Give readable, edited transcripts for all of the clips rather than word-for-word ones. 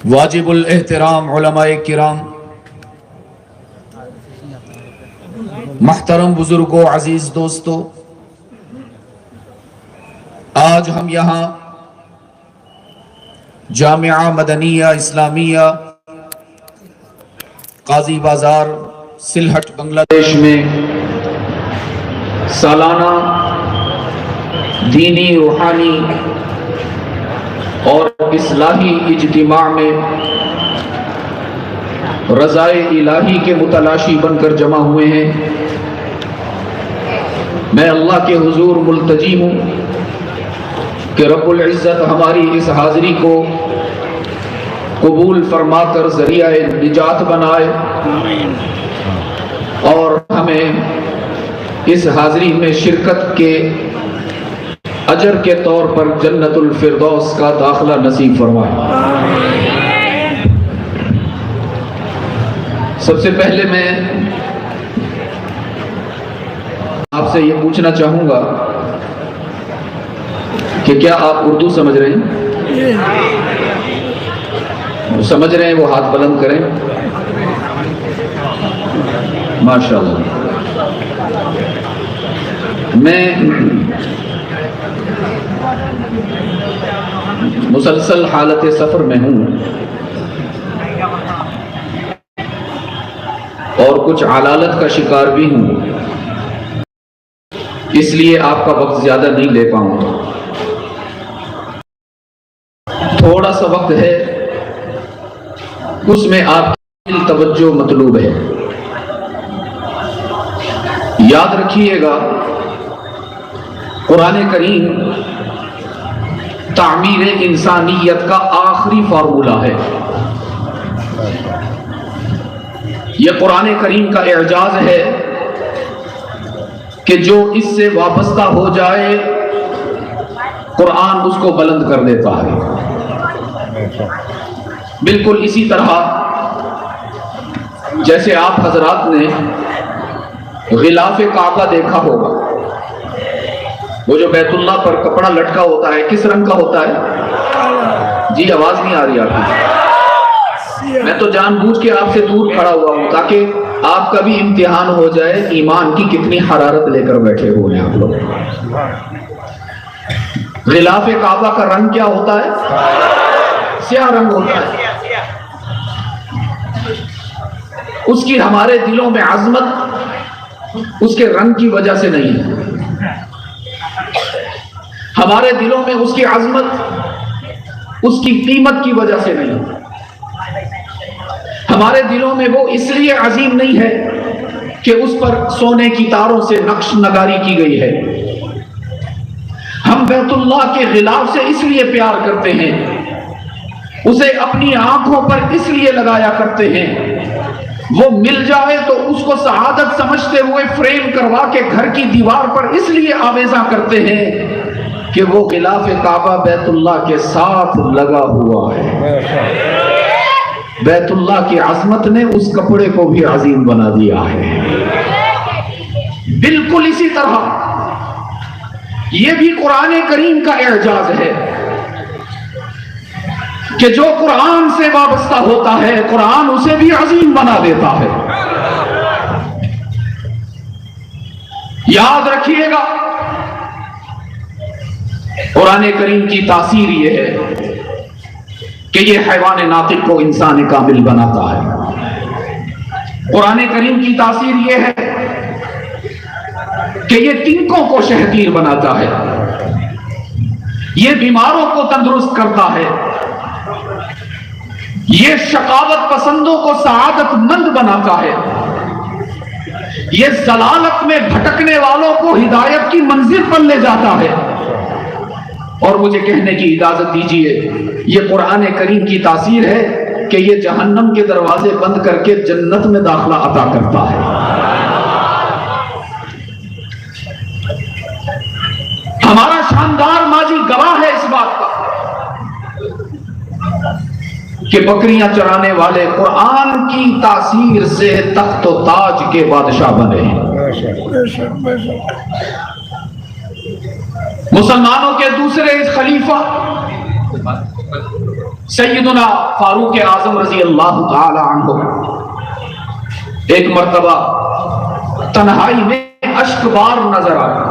واجب الاحترام علماء کرام، محترم بزرگوں، عزیز دوستو، آج ہم یہاں جامعہ مدنیہ اسلامیہ قاضی بازار سلہٹ بنگلہ دیش میں سالانہ دینی، روحانی اور اصلاحی اجتماع میں رضائے الہی کے متلاشی بن کر جمع ہوئے ہیں۔ میں اللہ کے حضور ملتجی ہوں کہ رب العزت ہماری اس حاضری کو قبول فرما کر ذریعہ نجات بنائے اور ہمیں اس حاضری میں شرکت کے اجر کے طور پر جنت الفردوس کا داخلہ نصیب فرمائے۔ سب سے پہلے میں آپ سے یہ پوچھنا چاہوں گا کہ کیا آپ اردو سمجھ رہے ہیں؟ سمجھ رہے ہیں وہ ہاتھ بلند کریں۔ ماشاءاللہ۔ میں مسلسل حالت سفر میں ہوں اور کچھ علالت کا شکار بھی ہوں، اس لیے آپ کا وقت زیادہ نہیں لے پاؤں گا۔ تھوڑا سا وقت ہے، اس میں آپ کی توجہ مطلوب ہے۔ یاد رکھیے گا، قرآن کریم تعمیر انسانیت کا آخری فارمولہ ہے۔ یہ قرآن کریم کا اعجاز ہے کہ جو اس سے وابستہ ہو جائے قرآن اس کو بلند کر دیتا ہے۔ بالکل اسی طرح جیسے آپ حضرات نے غلاف کعبہ دیکھا ہوگا، وہ جو بیت اللہ پر کپڑا لٹکا ہوتا ہے کس رنگ کا ہوتا ہے؟ جی آواز نہیں آ رہی آپ کی؟ میں تو جان بوجھ کے آپ سے دور کھڑا ہوا ہوں تاکہ آپ کا بھی امتحان ہو جائے ایمان کی کتنی حرارت لے کر بیٹھے ہوئے ہیں آپ لوگ۔ غلاف کعبہ کا رنگ کیا ہوتا ہے؟ سیاہ رنگ ہوتا ہے۔ اس کی ہمارے دلوں میں عظمت اس کے رنگ کی وجہ سے نہیں ہے، ہمارے دلوں میں اس کی عظمت اس کی قیمت کی وجہ سے نہیں، ہمارے دلوں میں وہ اس لیے عظیم نہیں ہے کہ اس پر سونے کی تاروں سے نقش نگاری کی گئی ہے۔ ہم بیت اللہ کے غلاف سے اس لیے پیار کرتے ہیں، اسے اپنی آنکھوں پر اس لیے لگایا کرتے ہیں، وہ مل جائے تو اس کو سعادت سمجھتے ہوئے فریم کروا کے گھر کی دیوار پر اس لیے آویزاں کرتے ہیں کہ وہ غلاف کعبہ بیت اللہ کے ساتھ لگا ہوا ہے۔ بیت اللہ کی عظمت نے اس کپڑے کو بھی عظیم بنا دیا ہے۔ بالکل اسی طرح یہ بھی قرآن کریم کا اعجاز ہے کہ جو قرآن سے وابستہ ہوتا ہے قرآن اسے بھی عظیم بنا دیتا ہے۔ یاد رکھیے گا، قرآن کریم کی تاثیر یہ ہے کہ یہ حیوان ناطق کو انسان کامل بناتا ہے۔ قرآن کریم کی تاثیر یہ ہے کہ یہ تنکوں کو شہگیر بناتا ہے، یہ بیماروں کو تندرست کرتا ہے، یہ شقاوت پسندوں کو سعادت مند بناتا ہے، یہ ضلالت میں بھٹکنے والوں کو ہدایت کی منزل پر لے جاتا ہے۔ اور مجھے کہنے کی اجازت دیجیے، یہ قرآن کریم کی تاثیر ہے کہ یہ جہنم کے دروازے بند کر کے جنت میں داخلہ عطا کرتا ہے۔ ہمارا شاندار ماضی گواہ ہے اس بات کا کہ بکریاں چرانے والے قرآن کی تاثیر سے تخت و تاج کے بادشاہ بنے ہیں۔ مسلمانوں کے دوسرے خلیفہ سیدنا فاروق اعظم رضی اللہ تعالی عنہ ایک مرتبہ تنہائی میں اشکبار نظر آیا،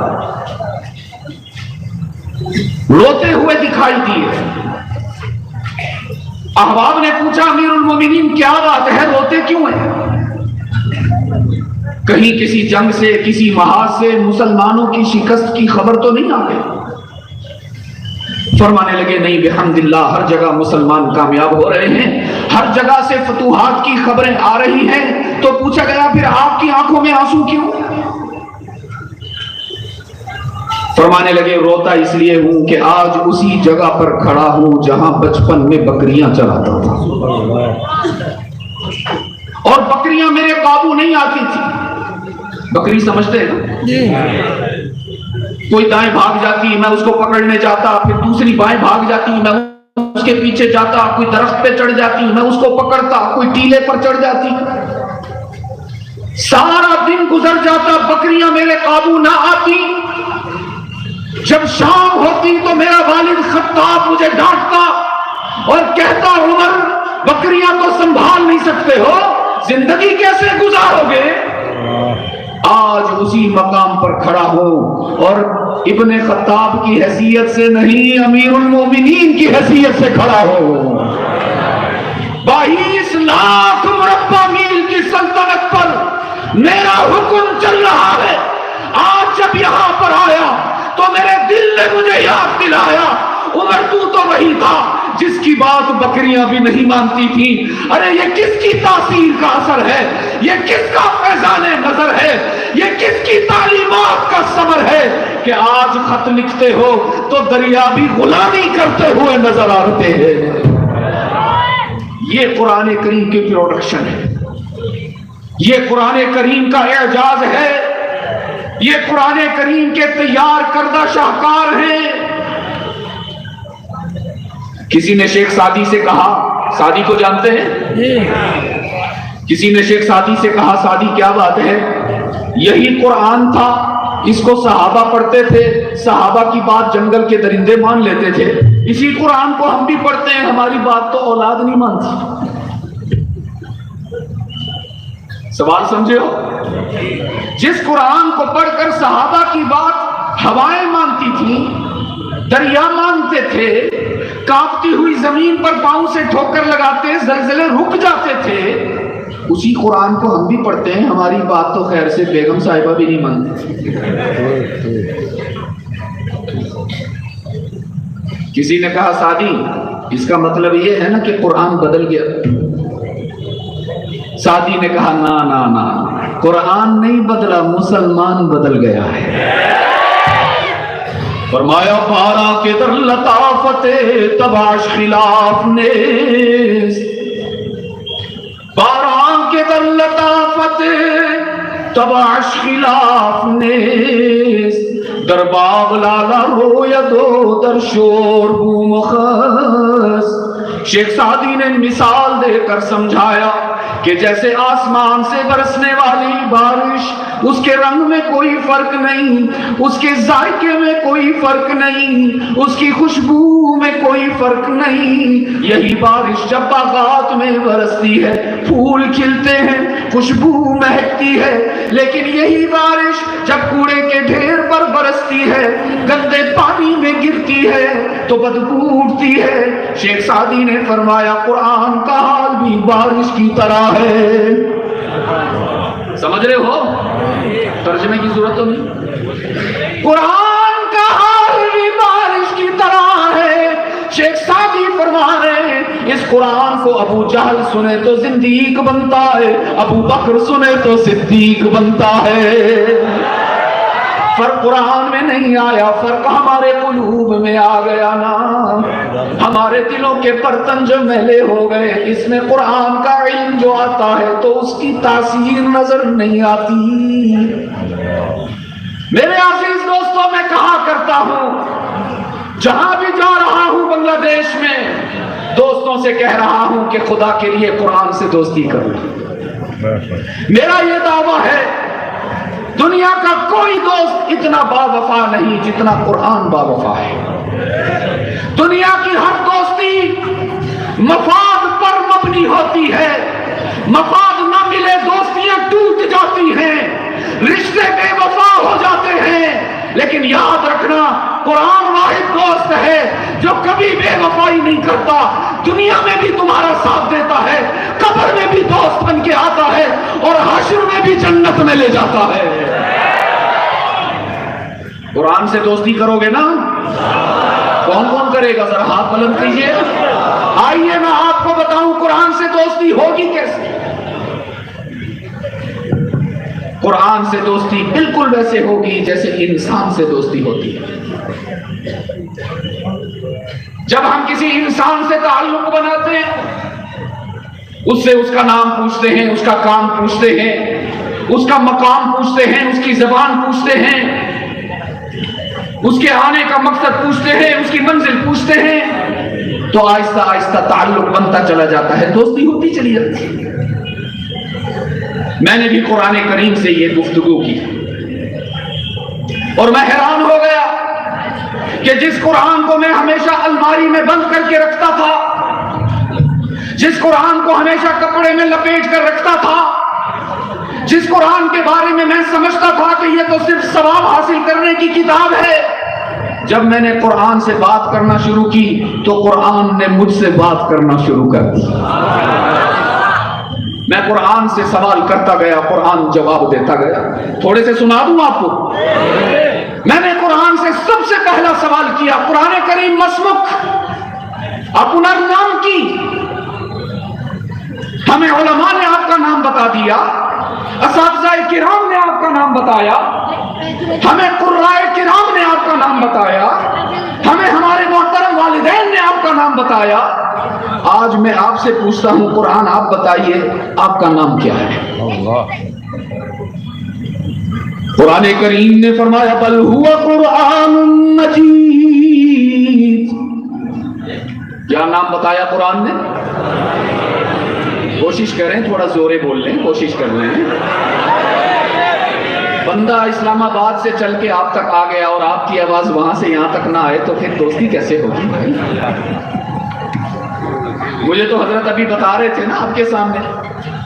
روتے ہوئے دکھائی دیے۔ احباب نے پوچھا امیر المومنین کیا بات ہے، روتے کیوں ہیں؟ کہیں کسی جنگ سے، کسی محاذ سے مسلمانوں کی شکست کی خبر تو نہیں آ گئی؟ فرمانے لگے نہیں بحمداللہ، ہر جگہ مسلمان کامیاب ہو رہے ہیں، ہر جگہ سے فتوحات کی خبریں آ رہی ہیں۔ تو پوچھا گیا پھر آپ کی آنکھوں میں آنسو کیوں؟ فرمانے لگے روتا اس لیے ہوں کہ آج اسی جگہ پر کھڑا ہوں جہاں بچپن میں بکریاں چراتا تھا، اور بکریاں میرے قابو نہیں آتی تھی۔ بکری سمجھتے ہیں، کوئی دائیں بھاگ جاتی میں اس کو پکڑنے جاتا، پھر دوسری بائیں بھاگ جاتی میں اس کے پیچھے جاتا، کوئی درخت پہ چڑھ جاتی میں اس کو پکڑتا، کوئی ٹیلے پر چڑھ جاتی، سارا دن گزر جاتا، بکریاں میرے قابو نہ آتی۔ جب شام ہوتی تو میرا والد خطاب مجھے ڈانٹتا اور کہتا عمر بکریاں تو سنبھال نہیں سکتے ہو، زندگی کیسے گزارو گے؟ آج اسی مقام پر کھڑا ہوں اور ابن خطاب کی حیثیت سے نہیں، امیر المومنین کی حیثیت سے کھڑا ہوں۔ 22 لاکھ مربع میل کی سلطنت پر میرا حکم چل رہا ہے۔ آج جب یہاں پر آیا تو میرے دل نے مجھے یاد دلایا عمر تو وہی تھا جس کی بات بکریاں بھی نہیں مانتی تھیں۔ ارے یہ کس کی تاثیر کا اثر ہے، یہ کس کا فیضان نظر ہے، یہ کس کی تعلیمات کا ثمر ہے کہ آج خط لکھتے ہو تو دریا بھی غلامی کرتے ہوئے نظر آتے ہیں۔ یہ قرآن کریم کی پروڈکشن ہے، یہ قرآن کریم کا اعجاز ہے، یہ قرآن کریم کے تیار کردہ شاہکار ہیں۔ کسی نے شیخ سعدی سے کہا، سعدی کو جانتے ہیں؟ کسی نے شیخ سعدی سے کہا سعدی کیا بات ہے؟ یہی قرآن تھا، اس کو صحابہ پڑھتے تھے، صحابہ کی بات جنگل کے درندے مان لیتے تھے، اسی قرآن کو ہم بھی پڑھتے ہیں، ہماری بات تو اولاد نہیں مانتی۔ سوال سمجھے ہو؟ جس قرآن کو پڑھ کر صحابہ کی بات ہوائیں مانتی تھیں، دریا مانتے تھے، کانپتی ہوئی زمین پر پاؤں سے ٹھوکر لگاتے زلزلے رک جاتے تھے، اسی قرآن کو ہم بھی پڑھتے ہیں، ہماری بات تو خیر سے بیگم صاحبہ بھی نہیں مانتی۔ کسی نے کہا سعدی اس کا مطلب یہ ہے نا کہ قرآن بدل گیا؟ سعدی نے کہا نا نا نا، قرآن نہیں بدلا، مسلمان بدل گیا ہے۔ فرمایا پارا کے در لطافت تباش خلاف نیست، پارا کے در لطافت تباش خلاف نیست، در باغ لالا روید و در شور بو مخص۔ شیخ سعدی نے مثال دے کر سمجھایا کہ جیسے آسمان سے برسنے والی بارش، اس کے رنگ میں کوئی فرق نہیں، اس کے ذائقے میں کوئی فرق نہیں، اس کی خوشبو میں کوئی فرق نہیں، یہی بارش جب باغات میں برستی ہے پھول کھلتے ہیں، خوشبو مہکتی ہے، لیکن یہی بارش جب کوڑے کے ڈھیر پر برستی ہے، گندے پانی میں گرتی ہے تو بدبو اٹھتی ہے۔ شیخ سعدی نے فرمایا قرآن کا حال بھی بارش کی طرح ہے۔ سمجھ رہے ہو؟ ترجمے کی ضرورت تو نہیں، قرآن کا حال بھی بارش کی طرح ہے۔ شیخ سعدی فرما رہے ہیں اس قرآن کو ابو جہل سنے تو زندیق بنتا ہے، ابو بکر سنے تو صدیق بنتا ہے۔ فرق قرآن میں نہیں آیا، فرق ہمارے قلوب میں آ گیا نا، ہمارے دلوں کے برتن جو میلے ہو گئے، اس میں قرآن کا علم جو آتا ہے تو اس کی تاثیر نظر نہیں آتی۔ میرے عزیز دوستوں، میں کہا کرتا ہوں جہاں بھی جا رہا ہوں بنگلہ دیش میں، دوستوں سے کہہ رہا ہوں کہ خدا کے لیے قرآن سے دوستی کرو۔ میرا یہ دعویٰ ہے دنیا کا کوئی دوست اتنا با وفا نہیں جتنا قرآن با وفا ہے۔ دنیا کی ہر دوستی مفاد پر مبنی ہوتی ہے، مفاد نہ ملے دوستیاں ٹوٹ جاتی ہیں، رشتے بے وفا ہو جاتے ہیں، لیکن یاد رکھنا قرآن واحد دوست ہے جو کبھی بے وفائی نہیں کرتا، دنیا میں بھی تمہارا ساتھ دیتا ہے، قبر میں بھی دوست بن کے آتا ہے، اور حشر میں بھی جنت میں لے جاتا ہے۔ قرآن سے دوستی کرو گے نا؟ کون کون کرے گا؟ ذرا ہاتھ بلند کیجئے۔ آئیے میں آپ کو بتاؤں قرآن سے دوستی ہوگی کیسے۔ قرآن سے دوستی بالکل ویسے ہوگی جیسے انسان سے دوستی ہوتی ہے۔ جب ہم کسی انسان سے تعلق بناتے ہیں، اس سے اس کا نام پوچھتے ہیں، اس کا کام پوچھتے ہیں، اس کا مقام پوچھتے ہیں، اس کی زبان پوچھتے ہیں، اس کے آنے کا مقصد پوچھتے ہیں، اس کی منزل پوچھتے ہیں، تو آہستہ آہستہ تعلق بنتا چلا جاتا ہے، دوستی ہوتی چلی جاتی ہے۔ میں نے بھی قرآن کریم سے یہ گفتگو کی اور میں حیران ہو گیا کہ جس قرآن کو میں ہمیشہ الماری میں بند کر کے رکھتا تھا، جس قرآن کو ہمیشہ کپڑے میں لپیٹ کر رکھتا تھا، جس قرآن کے بارے میں میں سمجھتا تھا کہ یہ تو صرف ثواب حاصل کرنے کی کتاب ہے، جب میں نے قرآن سے بات کرنا شروع کی تو قرآن نے مجھ سے بات کرنا شروع کر دی۔ میں قرآن سے سوال کرتا گیا، قرآن جواب دیتا گیا۔ تھوڑے سے سنا دوں آپ کو۔ میں نے قرآن سے سب سے پہلا سوال کیا، قرآن کریم مسمک، اپنا نام کی؟ ہمیں علماء نے آپ کا نام بتا دیا، اساتذہ کرام نے آپ کا نام بتایا، ہمیں قرائے کرام نے آپ کا نام بتایا، ہمیں ہمارے محترم والدین نے آپ کا نام بتایا۔ آج میں آپ سے پوچھتا ہوں، قرآن آپ بتائیے آپ کا نام کیا ہے؟ قرآن کریم نے فرمایا بل ہوا قرآن مجید۔ کیا نام بتایا قرآن نے؟ کوشش کریں، تھوڑا زورے بول لیں، کوشش کر لیں۔ بندہ اسلام آباد سے چل کے آپ تک آ گیا اور آپ کی آواز وہاں سے یہاں تک نہ آئے تو پھر دوستی کیسے ہوگی بھائی؟ مجھے تو حضرت ابھی بتا رہے تھے نا آپ کے سامنے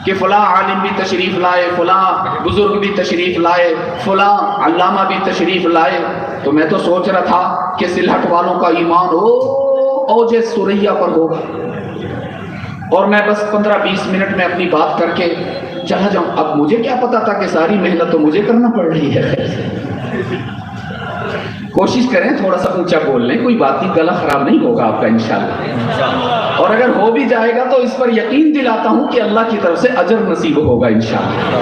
کہ فلاں عالم بھی تشریف لائے، فلاں بزرگ بھی تشریف لائے، فلاں علامہ بھی تشریف لائے، تو میں تو سوچ رہا تھا کہ سلہٹ والوں کا ایمان اوج سریا پر ہوگا اور میں بس 15-20 منٹ میں اپنی بات کر کے چلا جاؤں۔ اب مجھے کیا پتا تھا کہ ساری محنت تو مجھے کرنا پڑ رہی ہے۔ کوشش کریں تھوڑا سا اونچا بول لیں، کوئی بات نہیں، گلا خراب نہیں ہوگا آپ کا انشاءاللہ، اور اگر ہو بھی جائے گا تو اس پر یقین دلاتا ہوں کہ اللہ کی طرف سے اجر نصیب ہوگا انشاءاللہ۔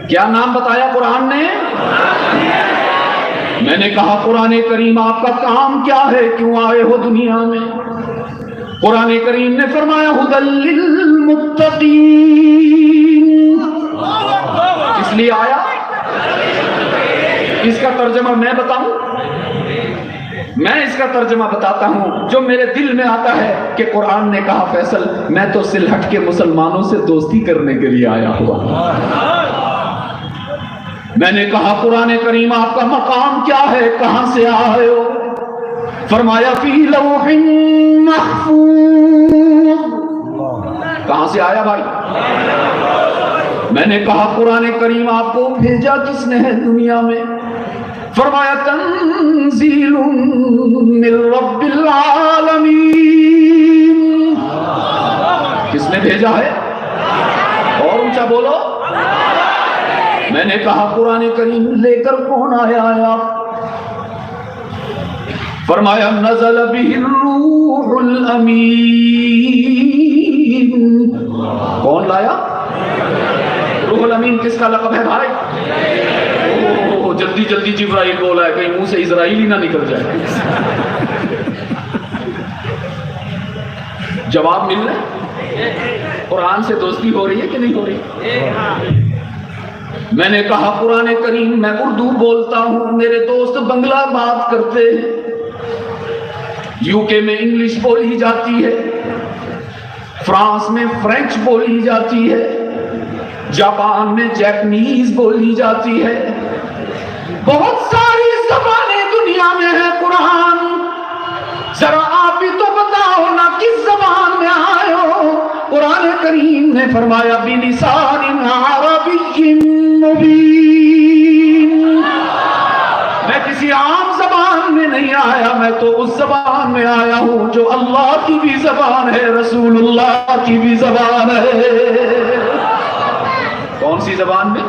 کیا نام بتایا قرآن نے؟ میں نے کہا قرآن کریم آپ کا کام کیا ہے، کیوں آئے ہو دنیا میں؟ قرآن کریم نے فرمایا ھدی للمتقین۔ اس لیے آیا، اس کا ترجمہ میں بتاؤں؟ میں اس کا ترجمہ بتاتا ہوں جو میرے دل میں آتا ہے کہ قرآن نے کہا فیصل میں تو سلہٹ کے مسلمانوں سے دوستی کرنے کے لیے آیا ہوا۔ میں نے کہا قرآن کریم آپ کا مقام کیا ہے، کہاں سے آئے ہو؟ فرمایا فی لوح محفوظ۔ کہاں سے آیا بھائی؟ میں نے کہا قرآن کریم آپ کو بھیجا کس نے ہے دنیا میں؟ فرمایا تنزیل من رب العالمین۔ کس نے بھیجا ہے؟ اور اونچا بولو۔ میں نے کہا قرآن کریم لے کر کون آیا ہے آپ؟ فرمایا نزل به الروح الامین۔ کون لایا؟ روح الامین کس کا لقب ہے بھائی؟ جلدی جلدی جبرائیل بولا ہے، کہیں منہ سے اسرائیل ہی نہ نکل جائے۔ جواب مل رہا ہے؟ قرآن سے دوستی ہو رہی ہے کہ نہیں ہو رہی؟ میں نے کہا قرآن کریم میں اردو بولتا ہوں، میرے دوست بنگلہ بات کرتے ہیں، یو کے میں انگلش بولی جاتی ہے، فرانس میں فرینچ بولی جاتی ہے، جاپان میں جاپنیز بولی جاتی ہے، بہت ساری زبانیں دنیا میں ہیں۔ قرآن ذرا آپ ہی تو بتاؤ نا کس زبان نے فرمایا بِلِسَانٍ عَرَبِيٍّ مُبِينٍ، میں کسی عام زبان میں نہیں آیا، میں تو اس زبان میں آیا ہوں جو اللہ کی بھی زبان ہے، رسول اللہ کی بھی زبان ہے۔ کون سی زبان میں؟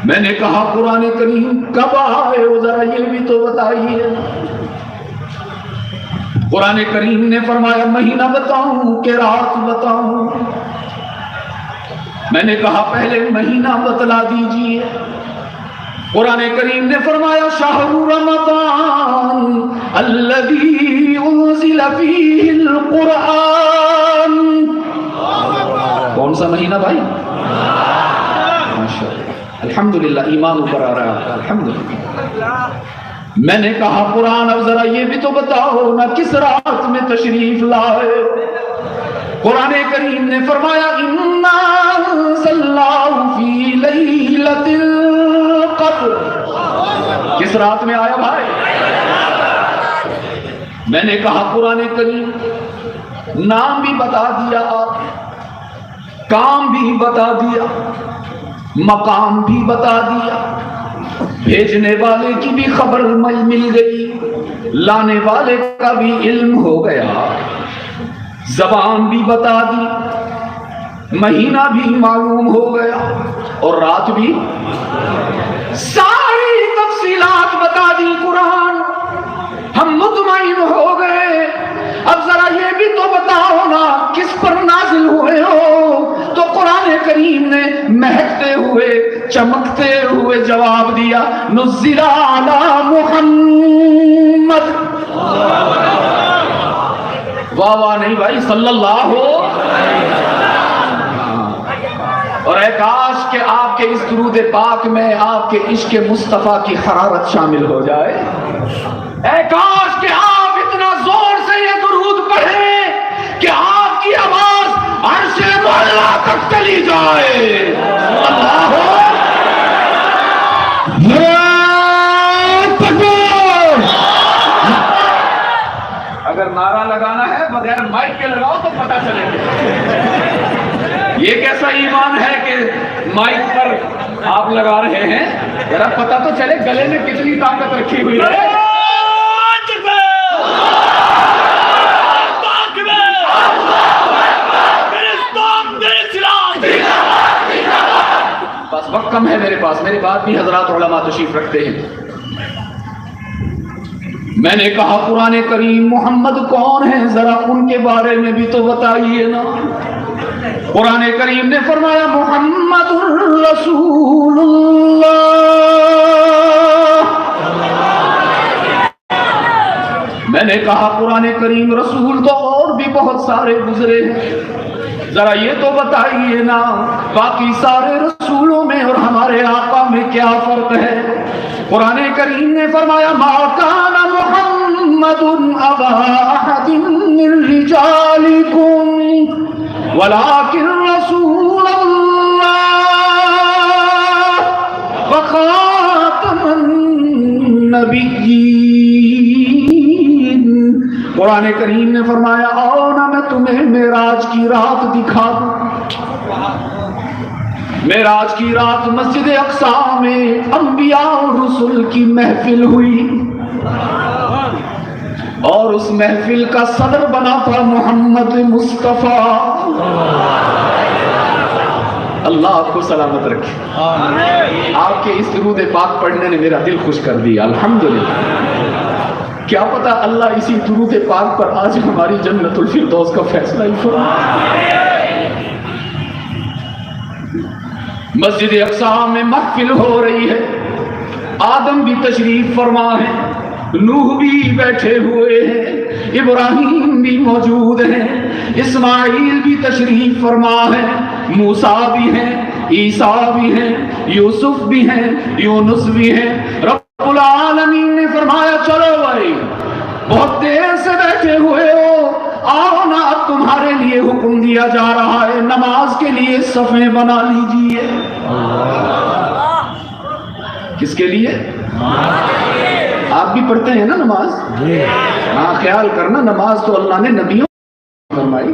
میں نے کہا قرآن کریم کب آئے ہو، ذرا یہ بھی تو بتائیے۔ قرآن کریم نے فرمایا مہینہ بتاؤں کہ رات بتاؤں؟ میں نے کہا پہلے مہینہ بتلا دیجئے۔ قرآن کریم نے فرمایا شہر رمضان الذی انزل فیہ القرآن۔ کون سا مہینہ بھائی؟ الحمدللہ ایمان اوپر آ رہا ہے، الحمدللہ۔ میں نے کہا قرآن اب ذرا یہ بھی تو بتاؤ نا کس رات میں تشریف لائے؟ قرآن کریم نے فرمایا اِنَّا أَنزَلْنَاهُ فِي لَيْلَةِ الْقَدْرِ۔ کس رات میں آیا بھائی؟ میں نے کہا قرآن کریم نام بھی بتا دیا، کام بھی بتا دیا، مقام بھی بتا دیا، بھیجنے والے کی بھی خبر مل گئی، لانے والے کا بھی علم ہو گیا، زبان بھی بتا دی، مہینہ بھی معلوم ہو گیا، اور رات بھی، ساری تفصیلات بتا دی قرآن۔ ہم مطمئن ہو گئے، اب ذرا یہ بھی تو بتاؤ نا کس پر نازل ہوئے ہو؟ تو قرآن کریم نے مہکتے ہوئے چمکتے ہوئے جواب دیا نزل علی محمد۔ واہ واہ نہیں بھائی، صلی اللہ ہو۔ اور اے کاش کہ آپ کے اس درود پاک میں آپ کے عشق مصطفیٰ کی حرارت شامل ہو جائے، اے کاش کہ آپ اتنا زور سے یہ درود پڑھیں کہ آپ کی آواز عرش معلا تک چلی جائے۔ اللہ اگر نعرہ لگانا ہے بغیر مائک کے لگاؤ تو پتہ چلے گا یہ کیسا ایمان ہے کہ مائک پر آپ لگا رہے ہیں، ذرا پتہ تو چلے گلے میں کتنی طاقت رکھی ہوئی ہے۔ بس وقت کم ہے میرے پاس، میرے بعد بھی حضرات علماء تشریف رکھتے ہیں۔ میں نے کہا قرآن کریم محمد کون ہیں، ذرا ان کے بارے میں بھی تو بتائیے نا۔ قرآن کریم نے فرمایا محمد رسول اللہ۔ میں نے کہا قرآن کریم رسول تو اور بھی بہت سارے گزرے ہیں، ذرا یہ تو بتائیے نا باقی سارے رسولوں میں اور ہمارے آقا میں کیا فرق ہے؟ قرآن کریم نے فرمایا ما کان محمد ابا احد من رجالکم ولکن رسول اللہ وخاتم النبیین۔ قرآن کریم نے فرمایا آؤ نا میں تمہیں معراج کی رات دکھا دوں۔ معراج کی رات مسجد اقصی میں انبیاء اور رسل کی محفل ہوئی، اور اس محفل کا صدر بنا تھا محمد مصطفیٰ۔ اللہ آپ کو سلامت رکھے۔ آپ کے اس درود پاک پڑھنے نے میرا دل خوش کر دیا، الحمدللہ۔ کیا پتا اللہ اسی درود پاک پر آج ہماری جنت الفردوس کا فیصلہ ہی فرمائے۔ مسجد اقصی میں محفل ہو رہی ہے، آدم بھی تشریف فرما ہے، نوح بھی بیٹھے ہوئے ہیں، ابراہیم بھی موجود ہیں، اسماعیل بھی تشریف فرما ہے، موسیٰ بھی ہیں، عیسیٰ بھی ہیں، یوسف بھی ہیں، یونس بھی ہیں۔ رب العالمین نے فرمایا چلو بھائی بہت دیر سے بیٹھے ہوئے ہو، آؤ نا اب تمہارے لیے حکم دیا جا رہا ہے، نماز کے لیے صفیں بنا لیجئے۔ کس کے لیے؟ آپ بھی پڑھتے ہیں نا نماز؟ ہاں خیال کرنا، نماز تو اللہ نے نبیوں فرمائی،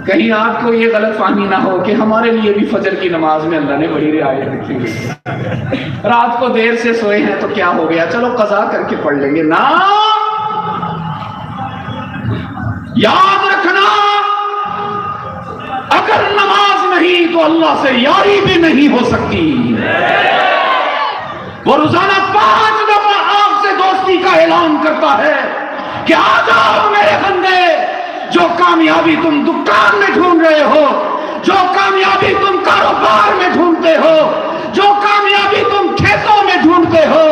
کہیں آپ کو یہ غلط فہمی نہ ہو کہ ہمارے لیے بھی فجر کی نماز میں اللہ نے بڑی رعایت رکھی ہے، رات کو دیر سے سوئے ہیں تو کیا ہو گیا، چلو قضا کر کے پڑھ لیں گے. نا، یاد رکھنا اگر نماز نہیں تو اللہ سے یاری بھی نہیں ہو سکتی. وہ روزانہ 5 دفعہ آپ سے دوستی کا اعلان کرتا ہے کہ آ جاؤ میرے بندے، جو کامیابی تم دکان میں ڈھونڈ رہے ہو، جو کامیابی تم کاروبار میں ڈھونڈتے ہو، جو کامیابی تم کھیتوں میں ڈھونڈتے ہو،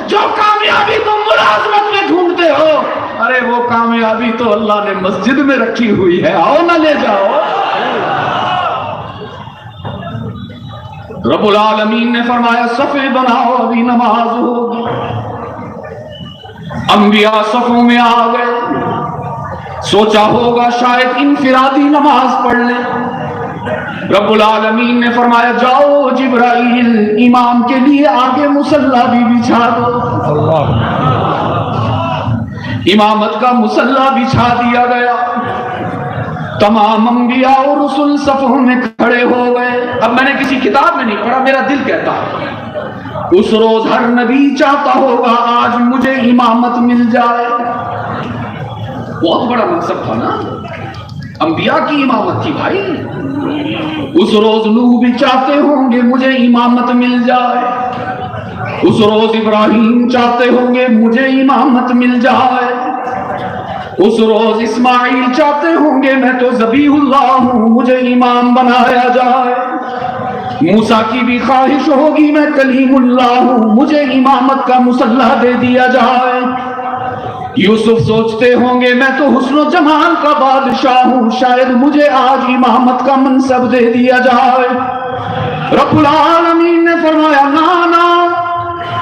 جو کامیابی تم ملازمت میں ڈھونڈتے ہو، ارے وہ کامیابی تو اللہ نے مسجد میں رکھی ہوئی ہے، آؤ نہ لے جاؤ. رب العالمین نے فرمایا صفے بناؤ، ابھی نماز ہوگی. انبیاء صفوں میں آ گئے، سوچا ہوگا شاید انفرادی نماز پڑھ لیں. رب العالمین نے فرمایا جاؤ جبرائیل، امام کے لیے آگے مصلی بھی بچھا دو. امامت کا مصلی بچھا دیا گیا. تمام انبیاء اور رسل صفوں میں کھڑے ہو گئے. اب میں نے کسی کتاب میں نہیں پڑھا، میرا دل کہتا ہے اس روز ہر نبی چاہتا ہوگا آج مجھے امامت مل جائے. بہت بڑا منصب تھا نا، انبیاء کی امامت تھی بھائی. اس روز نوح بھی چاہتے ہوں گے مجھے امامت مل جائے. اس روز ابراہیم چاہتے ہوں گے مجھے امامت مل جائے. اس روز اسماعیل چاہتے ہوں گے میں تو ذبیح اللہ ہوں، مجھے امام بنایا جائے. موسیٰ کی بھی خواہش ہوگی میں کلیم اللہ ہوں، مجھے امامت کا مصلی دے دیا جائے. یوسف سوچتے ہوں گے میں تو حسن و جمال کا بادشاہ ہوں، شاید مجھے آج امامت کا منصب دے دیا جائے. رب العالمین نے فرمایا نا،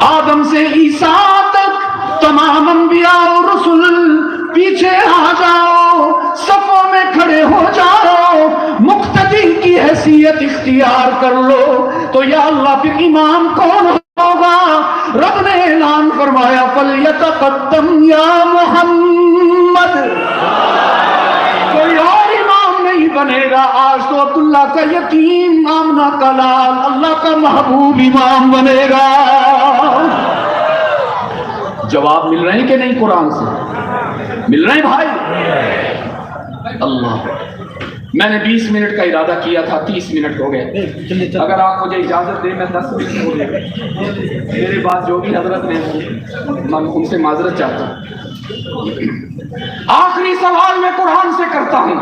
آدم سے عیسیٰ تک تمام انبیاء اور رسل پیچھے آ جاؤ، صفوں میں کھڑے ہو جاؤ، مقتدی کی حیثیت اختیار کر لو. تو یا اللہ پھر امام کون ہوگا؟ رب نے اعلان فرمایا فَلْيَتَقَدَّمْ يَا مُحَمَّدْ. کوئی اور امام نہیں بنے گا. آج تو عبداللہ کا یتیم، آمنہ کا لال، اللہ کا محبوب امام بنے گا. جواب مل رہے ہیں کہ نہیں؟ قرآن سے مل رہے ہیں بھائی. اللہ، میں نے 20 منٹ کا ارادہ کیا تھا، 30 منٹ ہو گئے. اگر آپ مجھے اجازت دیں میں 10 منٹ ہو گئے. میرے بعد جو بھی حضرت نے میں ان سے معذرت چاہتا ہوں. آخری سوال میں قرآن سے کرتا ہوں،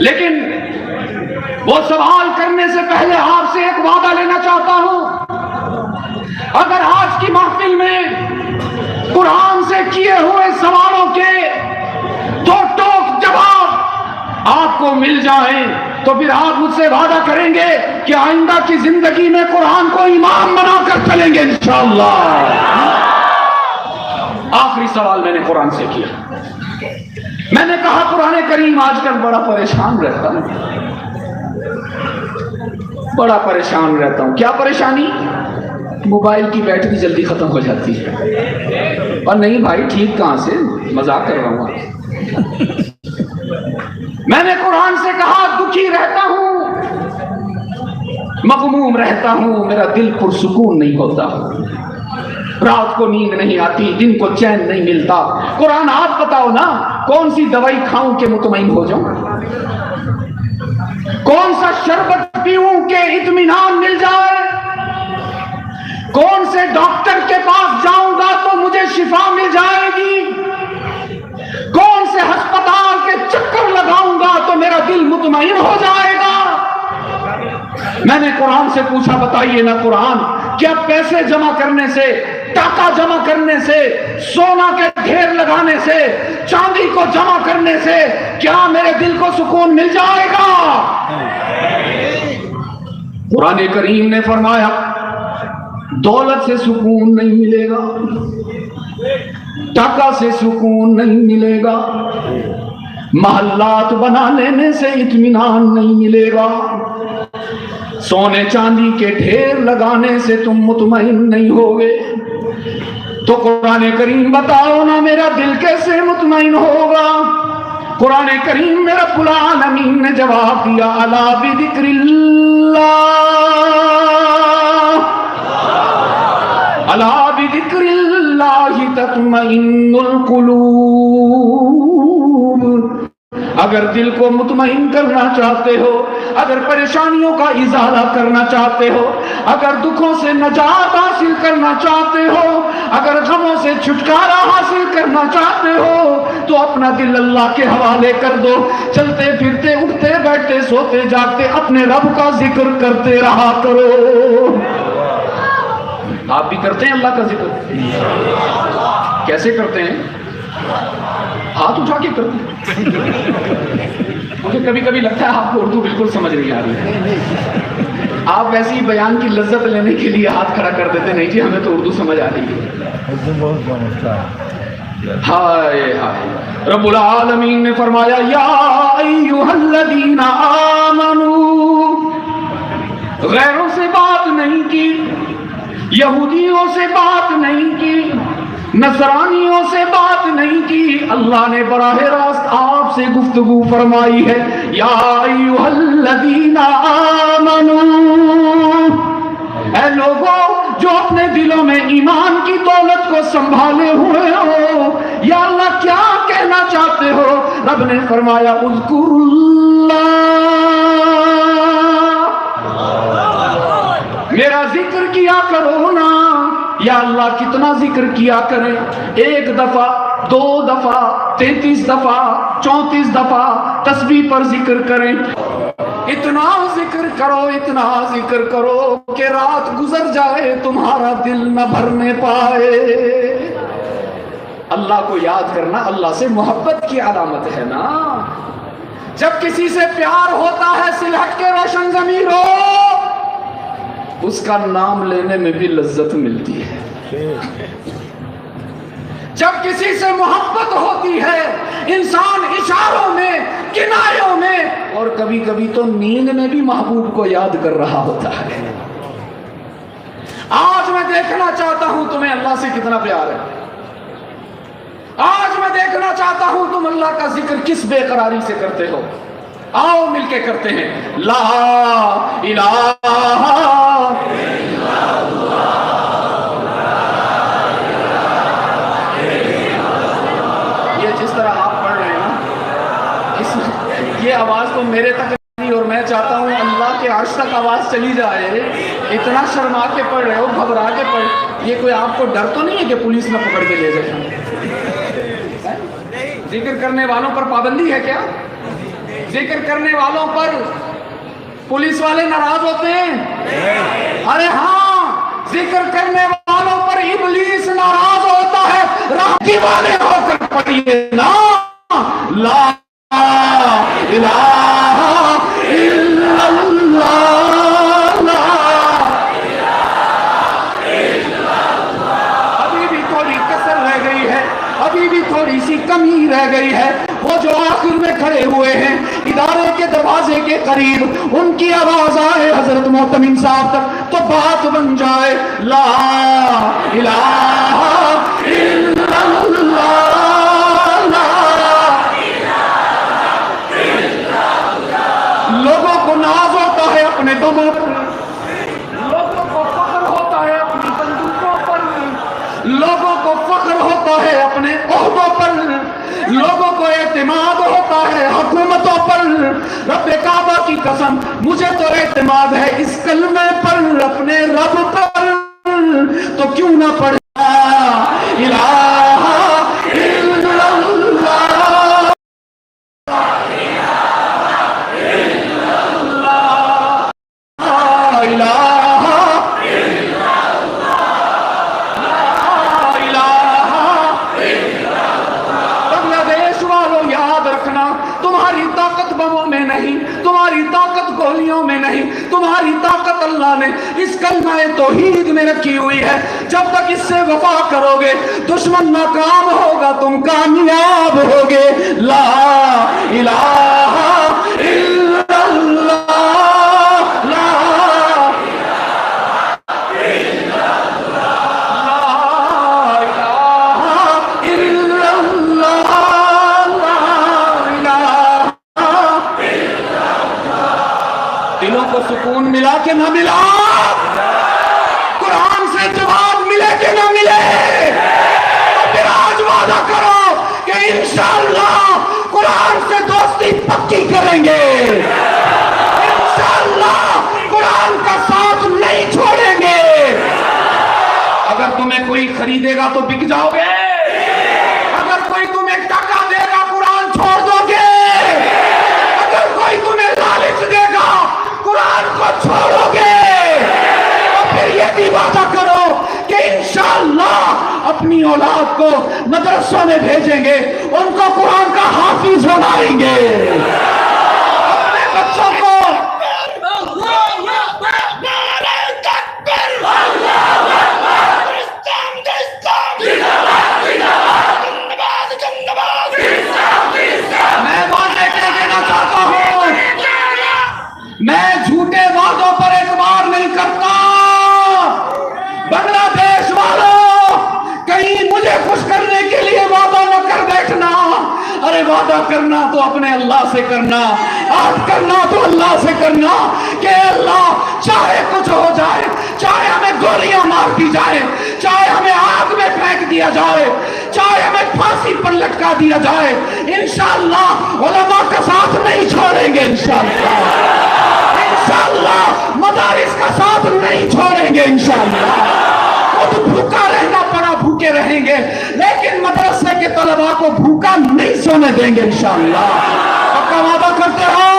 لیکن وہ سوال کرنے سے پہلے آپ سے ایک وعدہ لینا چاہتا ہوں. اگر آج کی محفل میں قرآن سے کیے ہوئے سوالوں کے 2 ٹوک جواب آپ کو مل جائیں تو پھر آپ مجھ سے وعدہ کریں گے کہ آئندہ کی زندگی میں قرآن کو امام بنا کر چلیں گے انشاءاللہ. آخری سوال میں نے قرآن سے کیا. میں نے کہا قرآن کریم آج کل بڑا پریشان رہتا ہوں، بڑا پریشان رہتا ہوں. کیا پریشانی؟ موبائل کی بیٹری جلدی ختم ہو جاتی ہے. اور نہیں بھائی ٹھیک کہاں سے، مذاق کر رہا ہوں. میں نے قرآن سے کہا دکھی رہتا ہوں، مغموم رہتا ہوں، میرا دل پرسکون نہیں ہوتا، رات کو نیند نہیں آتی، دن کو چین نہیں ملتا. قرآن آپ بتاؤ نا کون سی دوائی کھاؤں کہ مطمئن ہو جاؤں، کون سا شربت پیوں کہ اطمینان مل جائے، کون سے ڈاکٹر کے پاس جاؤں گا تو مجھے شفا مل جائے گی، کون سے ہسپتال کے چکر لگاؤں گا تو میرا دل مطمئن ہو جائے گا. میں نے قرآن سے پوچھا بتائیے نا قرآن، کیا پیسے جمع کرنے سے، ٹاکا جمع کرنے سے، سونا کے ڈھیر لگانے سے، چاندی کو جمع کرنے سے کیا میرے دل کو سکون مل جائے گا؟ قرآن کریم نے فرمایا دولت سے سکون نہیں ملے گا، ٹاکا سے سکون نہیں ملے گا، محلات بنا لینے سے اطمینان نہیں ملے گا، سونے چاندی کے ڈھیر لگانے سے تم مطمئن نہیں ہوگے. تو قرآن کریم بتاؤ نا میرا دل کیسے مطمئن ہوگا؟ قرآن کریم میں رب العالمین نے جواب دیا الا بذکر اللہ الا بذکر اللہ تطمئن القلوب. اگر دل کو مطمئن کرنا چاہتے ہو، اگر پریشانیوں کا ازالہ کرنا چاہتے ہو، اگر دکھوں سے نجات حاصل کرنا چاہتے ہو، اگر غموں سے چھٹکارا حاصل کرنا چاہتے ہو تو اپنا دل اللہ کے حوالے کر دو. چلتے پھرتے اٹھتے بیٹھتے سوتے جاگتے اپنے رب کا ذکر کرتے رہا کرو. آپ بھی کرتے ہیں اللہ کا ذکر؟ کیسے کرتے ہیں؟ ہاتھ اٹھا کے کرتے ہیں. مجھے کبھی کبھی لگتا ہے آپ کو اردو بالکل سمجھ نہیں آ رہی ہے. آپ ویسے ہی بیان کی لذت لینے کے لیے ہاتھ کھڑا کر دیتے نہیں جی ہمیں تو اردو سمجھ آ رہی ہے. ہائے ہائے. رب العالمین نے فرمایا یا ایھا الذین آمنوا. غیروں سے بات نہیں کی، یہودیوں سے بات نہیں کی، نصرانیوں سے بات نہیں کی. اللہ نے براہ راست آپ سے گفتگو فرمائی ہے یا ایھا الذین آمنوا. اے لوگوں جو اپنے دلوں میں ایمان کی دولت کو سنبھالے ہوئے ہو، یا اللہ کیا کہنا چاہتے ہو؟ رب نے فرمایا اذکروا اللہ، میرا ذکر کیا کرو نا. یا اللہ کتنا ذکر کیا کریں؟ 1 دفعہ، 2 دفعہ، 33 دفعہ، 34 دفعہ تسبیح پر ذکر کریں. اتنا ذکر کرو، اتنا ذکر کرو کہ رات گزر جائے تمہارا دل نہ بھرنے پائے. اللہ کو یاد کرنا اللہ سے محبت کی علامت ہے نا. جب کسی سے پیار ہوتا ہے سلہٹ کے روشن ضمیر ہو، اس کا نام لینے میں بھی لذت ملتی ہے. جب کسی سے محبت ہوتی ہے انسان اشاروں میں، کنایوں میں اور کبھی کبھی تو نیند میں بھی محبوب کو یاد کر رہا ہوتا ہے. آج میں دیکھنا چاہتا ہوں تمہیں اللہ سے کتنا پیار ہے. آج میں دیکھنا چاہتا ہوں تم اللہ کا ذکر کس بے قراری سے کرتے ہو. آؤ مل کے کرتے ہیں لا الہ الا اللہ. یہ جس طرح آپ پڑھ رہے ہیں نا، یہ آواز تو میرے تک نہیں، اور میں چاہتا ہوں اللہ کے عرش تک آواز چلی جائے. اتنا شرما کے پڑھ رہے ہو، گھبرا کے پڑھ. یہ کوئی آپ کو ڈر تو نہیں ہے کہ پولیس نہ پکڑ کے لے جائے؟ ذکر کرنے والوں پر پابندی ہے کیا؟ ذکر کرنے والوں پر پولیس والے ناراض ہوتے ہیں؟ ارے ہاں، ذکر کرنے والوں پر ابلیس ناراض ہوتا ہے. دیوانے ہو کر پڑھیے نا لا الہ الا اللہ. ابھی بھی تھوڑی کسر رہ گئی ہے، ابھی بھی تھوڑی سی کمی رہ گئی ہے. وہ جو آخر میں کھڑے ہوئے ہیں ادارے کے دروازے کے قریب، ان کی آواز آئے حضرت محتمم صاحب تک تو بات بن جائے لا الہ الا اللہ. لوگوں کو ناز ہوتا ہے اپنے دموں پر، لوگوں کو فخر ہوتا ہے اپنی بندوقوں پر، لوگوں کو فخر ہوتا ہے اپنے عہدوں پر، لوگوں کو اعتماد ہوتا ہے حکومتوں پر. رب کعبہ کی قسم مجھے تو اعتماد ہے اس کلمے پر، اپنے رب پر. تو کیوں نہ پڑھا الہ الا اللہ. تمہاری طاقت بموں میں نہیں، تمہاری طاقت گولیوں میں نہیں، تمہاری طاقت اللہ نے اس کلمہ توحید میں رکھی ہوئی ہے. جب تک اس سے وفا کرو گے دشمن ناکام ہوگا، تم کامیاب ہوگے. لا الہ الا اللہ، لا الہ الا اللہ، لا سکون ملا کہ نہ ملا؟ قرآن سے جواب ملے کہ نہ ملے؟ پھر آج وعدہ کرو کہ انشاءاللہ قرآن سے دوستی پکی کریں گے، انشاءاللہ قرآن کا ساتھ نہیں چھوڑیں گے۔ اگر تمہیں کوئی خریدے گا تو بک جاؤ گے، اگر کوئی تمہیں ٹکا دے گا قرآن چھوڑ دو گے، اگر کوئی تمہیں لالچ دے گا قرآن کو چھوڑو گے، اور پھر یہ بھی وعدہ کرو کہ انشاءاللہ اپنی اولاد کو مدرسوں میں بھیجیں گے، ان کو قرآن کا حافظ بنائیں گے، اپنے بچوں کو میں جھوٹے وعدوں پر اعتبار نہیں کرتا۔ بنگلہ دیش والوں کہیں مجھے خوش کرنے کے لیے وعدہ نہ کر بیٹھنا، ارے وعدہ کرنا تو اپنے اللہ سے کرنا، عہد کرنا تو اللہ سے کرنا کہ اللہ چاہے کچھ ہو جائے، چاہے ہمیں گولیاں مار دی جائے، چاہے ہمیں آگ میں پھینک دیا جائے، چاہے ہمیں پھانسی پر لٹکا دیا جائے، انشاءاللہ علماء کا ساتھ نہیں چھوڑیں گے، انشاءاللہ مدارس کا ساتھ نہیں چھوڑیں گے، انشاءاللہ خود بھوکا رہنا پڑا بھوکے رہیں گے، لیکن مدرسے کے طلباء کو بھوکا نہیں سونے دیں گے، انشاءاللہ۔ پکا وعدہ کرتے ہو؟